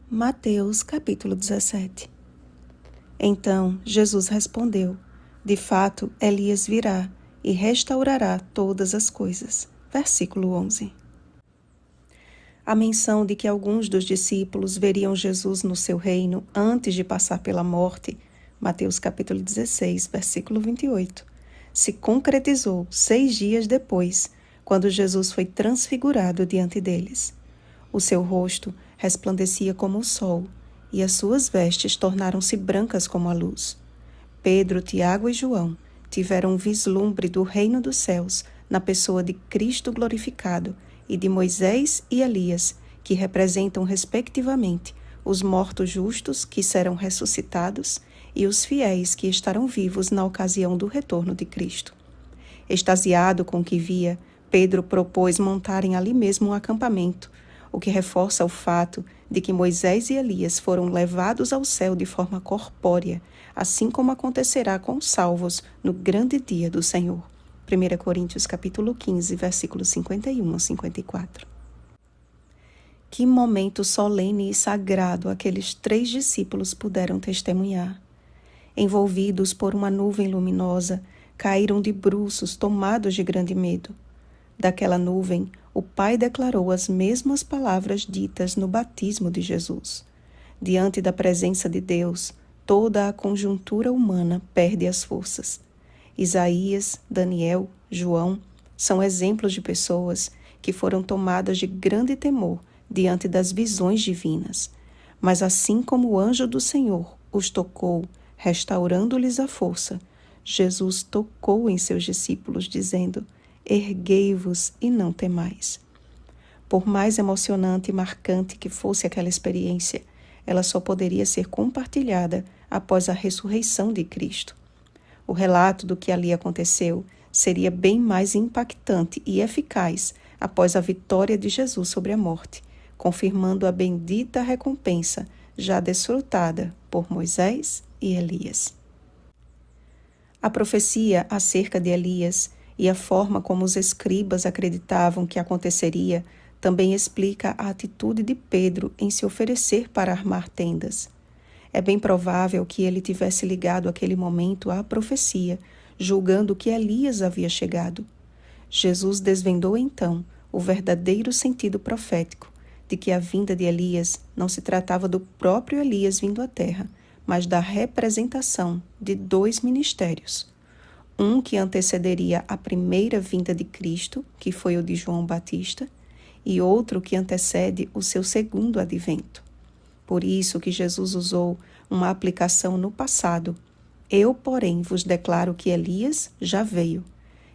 Mateus capítulo 17. Então Jesus respondeu: De fato, Elias virá e restaurará todas as coisas. Versículo 11. A menção de que alguns dos discípulos veriam Jesus no seu reino antes de passar pela morte, Mateus capítulo 16, versículo 28, se concretizou 6 dias depois, quando Jesus foi transfigurado diante deles. O seu rosto resplandecia como o sol, e as suas vestes tornaram-se brancas como a luz. Pedro, Tiago e João tiveram um vislumbre do reino dos céus na pessoa de Cristo glorificado e de Moisés e Elias, que representam respectivamente os mortos justos que serão ressuscitados e os fiéis que estarão vivos na ocasião do retorno de Cristo. Extasiado com o que via, Pedro propôs montarem ali mesmo um acampamento, o que reforça o fato de que Moisés e Elias foram levados ao céu de forma corpórea, assim como acontecerá com os salvos no grande dia do Senhor. 1 Coríntios capítulo 15, versículos 51 a 54. Que momento solene e sagrado aqueles 3 discípulos puderam testemunhar. Envolvidos por uma nuvem luminosa, caíram de bruços, tomados de grande medo. Daquela nuvem, o Pai declarou as mesmas palavras ditas no batismo de Jesus. Diante da presença de Deus, toda a conjuntura humana perde as forças. Isaías, Daniel, João são exemplos de pessoas que foram tomadas de grande temor diante das visões divinas. Mas assim como o anjo do Senhor os tocou, restaurando-lhes a força, Jesus tocou em seus discípulos, dizendo: Erguei-vos e não temais. Por mais emocionante e marcante que fosse aquela experiência, ela só poderia ser compartilhada após a ressurreição de Cristo. O relato do que ali aconteceu seria bem mais impactante e eficaz após a vitória de Jesus sobre a morte, confirmando a bendita recompensa já desfrutada por Moisés e Elias. A profecia acerca de Elias e a forma como os escribas acreditavam que aconteceria também explica a atitude de Pedro em se oferecer para armar tendas. É bem provável que ele tivesse ligado aquele momento à profecia, julgando que Elias havia chegado. Jesus desvendou então o verdadeiro sentido profético de que a vinda de Elias não se tratava do próprio Elias vindo à terra, mas da representação de 2 ministérios. Um que antecederia a primeira vinda de Cristo, que foi o de João Batista, e outro que antecede o seu segundo advento. Por isso que Jesus usou uma aplicação no passado. Eu, porém, vos declaro que Elias já veio,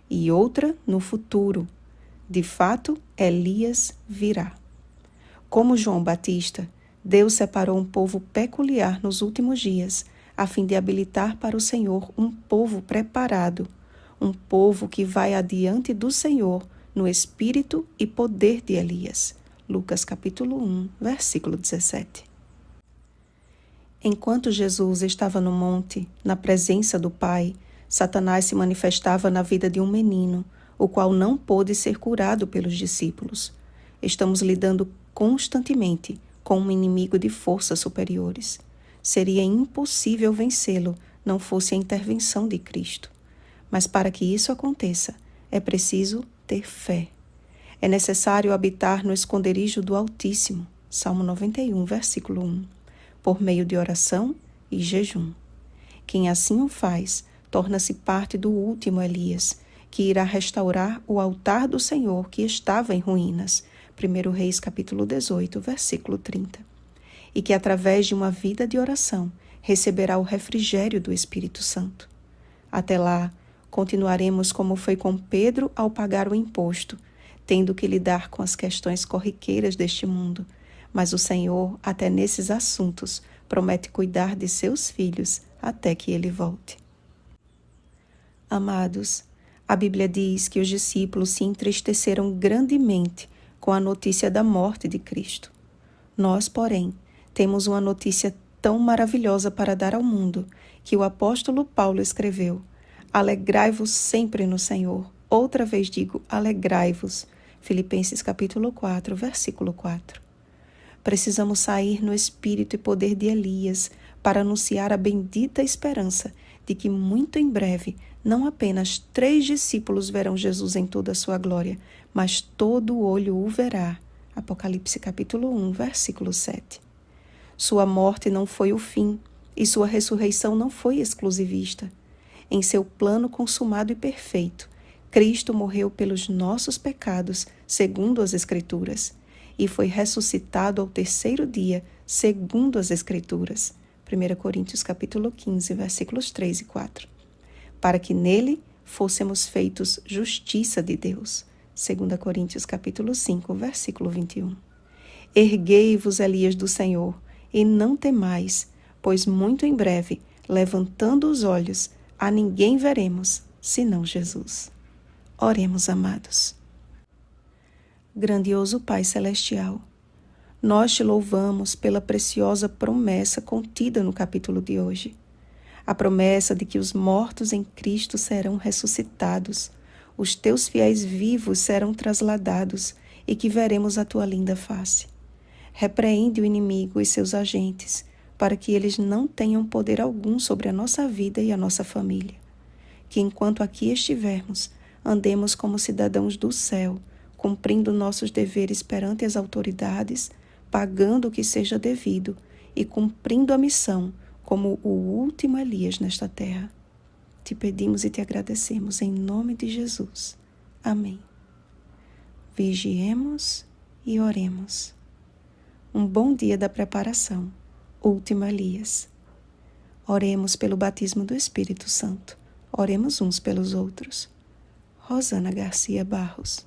e outra no futuro. De fato, Elias virá. Como João Batista, Deus separou um povo peculiar nos últimos dias, a fim de habilitar para o Senhor um povo preparado, um povo que vai adiante do Senhor no espírito e poder de Elias. Lucas capítulo 1, versículo 17. Enquanto Jesus estava no monte, na presença do Pai, Satanás se manifestava na vida de um menino, o qual não pôde ser curado pelos discípulos. Estamos lidando constantemente com um inimigo de forças superiores. Seria impossível vencê-lo, não fosse a intervenção de Cristo. Mas para que isso aconteça, é preciso ter fé. É necessário habitar no esconderijo do Altíssimo, Salmo 91, versículo 1, por meio de oração e jejum. Quem assim o faz, torna-se parte do último Elias, que irá restaurar o altar do Senhor que estava em ruínas, 1 Reis capítulo 18, versículo 30. E que através de uma vida de oração receberá o refrigério do Espírito Santo. Até lá, continuaremos como foi com Pedro ao pagar o imposto, tendo que lidar com as questões corriqueiras deste mundo, mas o Senhor, até nesses assuntos, promete cuidar de seus filhos até que ele volte. Amados, a Bíblia diz que os discípulos se entristeceram grandemente com a notícia da morte de Cristo. Nós, porém, temos uma notícia tão maravilhosa para dar ao mundo, que o apóstolo Paulo escreveu: Alegrai-vos sempre no Senhor. Outra vez digo, alegrai-vos. Filipenses capítulo 4, versículo 4. Precisamos sair no espírito e poder de Elias para anunciar a bendita esperança de que muito em breve não apenas 3 discípulos verão Jesus em toda a sua glória, mas todo olho o verá. Apocalipse capítulo 1, versículo 7. Sua morte não foi o fim e sua ressurreição não foi exclusivista. Em seu plano consumado e perfeito, Cristo morreu pelos nossos pecados, segundo as Escrituras, e foi ressuscitado ao 3º dia, segundo as Escrituras. 1 Coríntios capítulo 15, versículos 3 e 4. Para que nele fôssemos feitos justiça de Deus. 2 Coríntios capítulo 5, versículo 21. Erguei-vos, Elias do Senhor, e não temais, pois muito em breve, levantando os olhos, a ninguém veremos, senão Jesus. Oremos, amados. Grandioso Pai Celestial, nós te louvamos pela preciosa promessa contida no capítulo de hoje. A promessa de que os mortos em Cristo serão ressuscitados, os teus fiéis vivos serão trasladados e que veremos a tua linda face. Repreende o inimigo e seus agentes, para que eles não tenham poder algum sobre a nossa vida e a nossa família. Que enquanto aqui estivermos, andemos como cidadãos do céu, cumprindo nossos deveres perante as autoridades, pagando o que seja devido e cumprindo a missão como o último Elias nesta terra. Te pedimos e te agradecemos em nome de Jesus. Amém. Vigiemos e oremos. Um bom dia da preparação. Último Elias. Oremos pelo batismo do Espírito Santo. Oremos uns pelos outros. Rosana Garcia Barros.